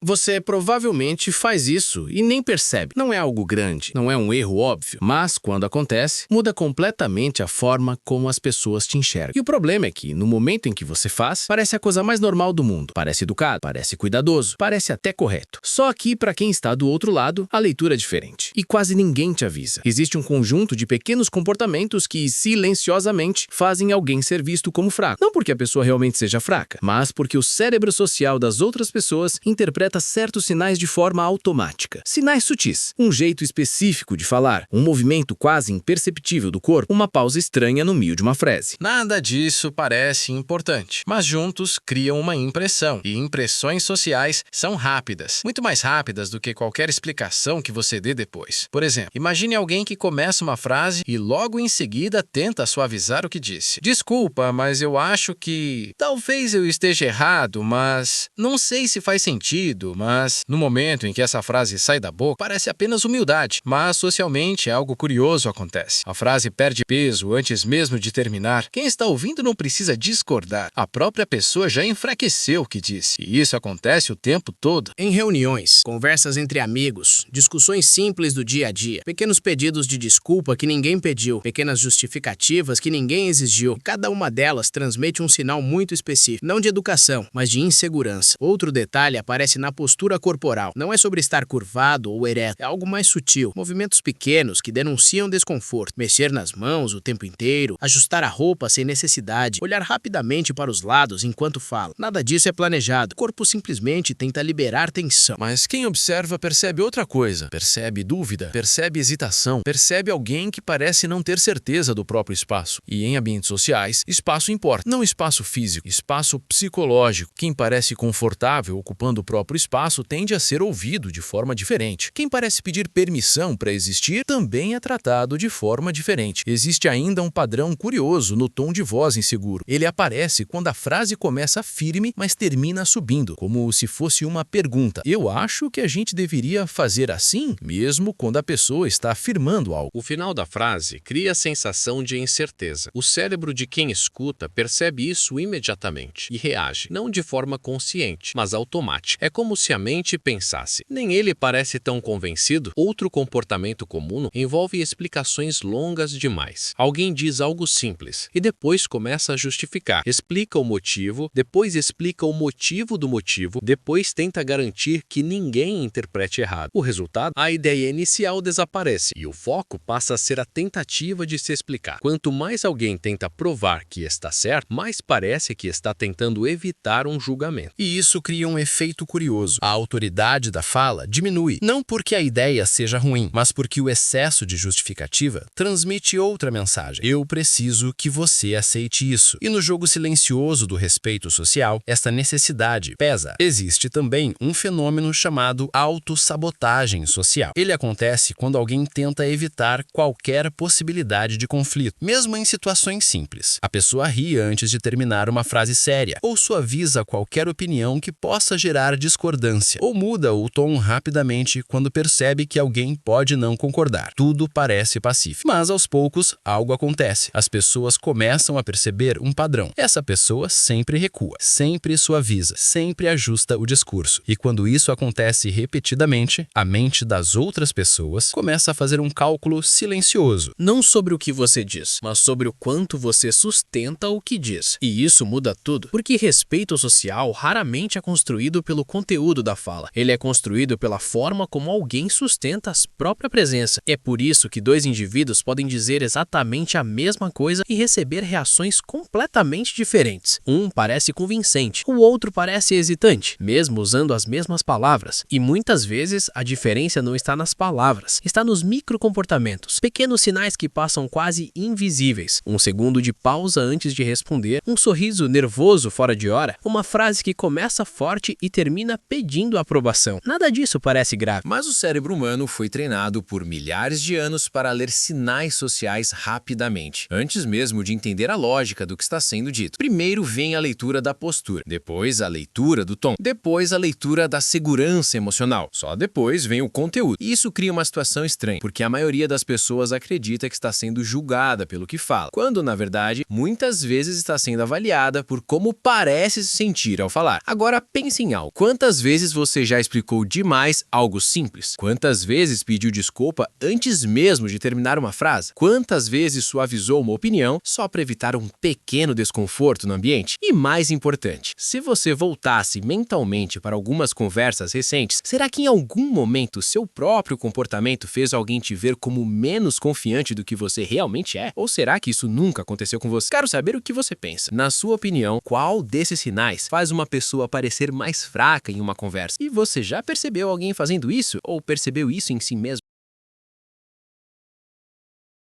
Você provavelmente faz isso e nem percebe. Não é algo grande, não é um erro óbvio, mas quando acontece, muda completamente a forma como as pessoas te enxergam. E o problema é que, no momento em que você faz, parece a coisa mais normal do mundo. Parece educado, parece cuidadoso, parece até correto. Só que, para quem está do outro lado, a leitura é diferente. E quase ninguém te avisa. Existe um conjunto de pequenos comportamentos que, silenciosamente, fazem alguém ser visto como fraco. Não porque a pessoa realmente seja fraca, mas porque o cérebro social das outras pessoas interpreta certos sinais de forma automática. Sinais sutis, um jeito específico de falar, um movimento quase imperceptível do corpo, uma pausa estranha no meio de uma frase. Nada disso parece importante, mas juntos criam uma impressão, e impressões sociais são rápidas, muito mais rápidas do que qualquer explicação que você dê depois. Por exemplo, imagine alguém que começa uma frase e logo em seguida tenta suavizar o que disse. Desculpa, mas eu acho que... Talvez eu esteja errado, mas... Não sei se faz sentido, mas no momento em que essa frase sai da boca, parece apenas humildade. Mas socialmente algo curioso acontece. A frase perde peso antes mesmo de terminar. Quem está ouvindo não precisa discordar. A própria pessoa já enfraqueceu o que disse. E isso acontece o tempo todo. Em reuniões, conversas entre amigos, discussões simples do dia a dia, pequenos pedidos de desculpa que ninguém pediu, pequenas justificativas que ninguém exigiu. Cada uma delas transmite um sinal muito específico, não de educação, mas de insegurança. Outro detalhe aparece na postura corporal. Não é sobre estar curvado ou ereto, é algo mais sutil. Movimentos pequenos que denunciam desconforto. Mexer nas mãos o tempo inteiro, ajustar a roupa sem necessidade, olhar rapidamente para os lados enquanto fala. Nada disso é planejado. O corpo simplesmente tenta liberar tensão. Mas quem observa percebe outra coisa. Percebe dúvida, percebe hesitação, percebe alguém que parece não ter certeza do próprio espaço. E em ambientes sociais, espaço importa. Não espaço físico, espaço psicológico. Quem parece confortável ocupando o próprio espaço tende a ser ouvido de forma diferente. Quem parece pedir permissão para existir também é tratado de forma diferente. Existe ainda um padrão curioso no tom de voz inseguro. Ele aparece quando a frase começa firme, mas termina subindo, como se fosse uma pergunta. Eu acho que a gente deveria fazer assim, mesmo quando a pessoa está afirmando algo. O final da frase cria a sensação de incerteza. O cérebro de quem escuta percebe isso imediatamente e reage, não de forma consciente, mas automática. É como se a mente pensasse, nem ele parece tão convencido. Outro comportamento comum envolve explicações longas demais. Alguém diz algo simples e depois começa a justificar. Explica o motivo, depois explica o motivo do motivo, depois tenta garantir que ninguém interprete errado. O resultado? A ideia inicial desaparece e o foco passa a ser a tentativa de se explicar. Quanto mais alguém tenta provar que está certo, mais parece que está tentando evitar um julgamento. E isso cria um efeito curioso. A autoridade da fala diminui, não porque a ideia seja ruim, mas porque o excesso de justificativa transmite outra mensagem. Eu preciso que você aceite isso. E no jogo silencioso do respeito social, essa necessidade pesa. Existe também um fenômeno chamado autossabotagem social. Ele acontece quando alguém tenta evitar qualquer possibilidade de conflito, mesmo em situações simples. A pessoa ri antes de terminar uma frase séria, ou suaviza qualquer opinião que possa gerar discordância, ou muda o tom rapidamente quando percebe que alguém pode não concordar. Tudo parece pacífico, mas aos poucos algo acontece. As pessoas começam a perceber um padrão. Essa pessoa sempre recua, sempre suaviza, sempre ajusta o discurso. E quando isso acontece repetidamente, a mente das outras pessoas começa a fazer um cálculo silencioso. Não sobre o que você diz, mas sobre o quanto você sustenta o que diz. E isso muda tudo, porque respeito social raramente é construído pelo conteúdo da fala. Ele é construído pela forma como alguém sustenta a própria presença. É por isso que dois indivíduos podem dizer exatamente a mesma coisa e receber reações completamente diferentes. Um parece convincente, o outro parece hesitante, mesmo usando as mesmas palavras. E muitas vezes a diferença não está nas palavras, está nos microcomportamentos, pequenos sinais que passam quase invisíveis. Um segundo de pausa antes de responder, um sorriso nervoso fora de hora, uma frase que começa forte e termina pedindo aprovação. Nada disso parece grave. Mas o cérebro humano foi treinado por milhares de anos para ler sinais sociais rapidamente, antes mesmo de entender a lógica do que está sendo dito. Primeiro vem a leitura da postura, depois a leitura do tom, depois a leitura da segurança emocional. Só depois vem o conteúdo. E isso cria uma situação estranha, porque a maioria das pessoas acredita que está sendo julgada pelo que fala, quando, na verdade, muitas vezes está sendo avaliada por como parece se sentir ao falar. Agora, pense em algo. Quantas Quantas vezes você já explicou demais algo simples? Quantas vezes pediu desculpa antes mesmo de terminar uma frase? Quantas vezes suavizou uma opinião só para evitar um pequeno desconforto no ambiente? E mais importante, se você voltasse mentalmente para algumas conversas recentes, será que em algum momento seu próprio comportamento fez alguém te ver como menos confiante do que você realmente é? Ou será que isso nunca aconteceu com você? Quero saber o que você pensa. Na sua opinião, qual desses sinais faz uma pessoa parecer mais fraca em uma conversa? E você já percebeu alguém fazendo isso? Ou percebeu isso em si mesmo?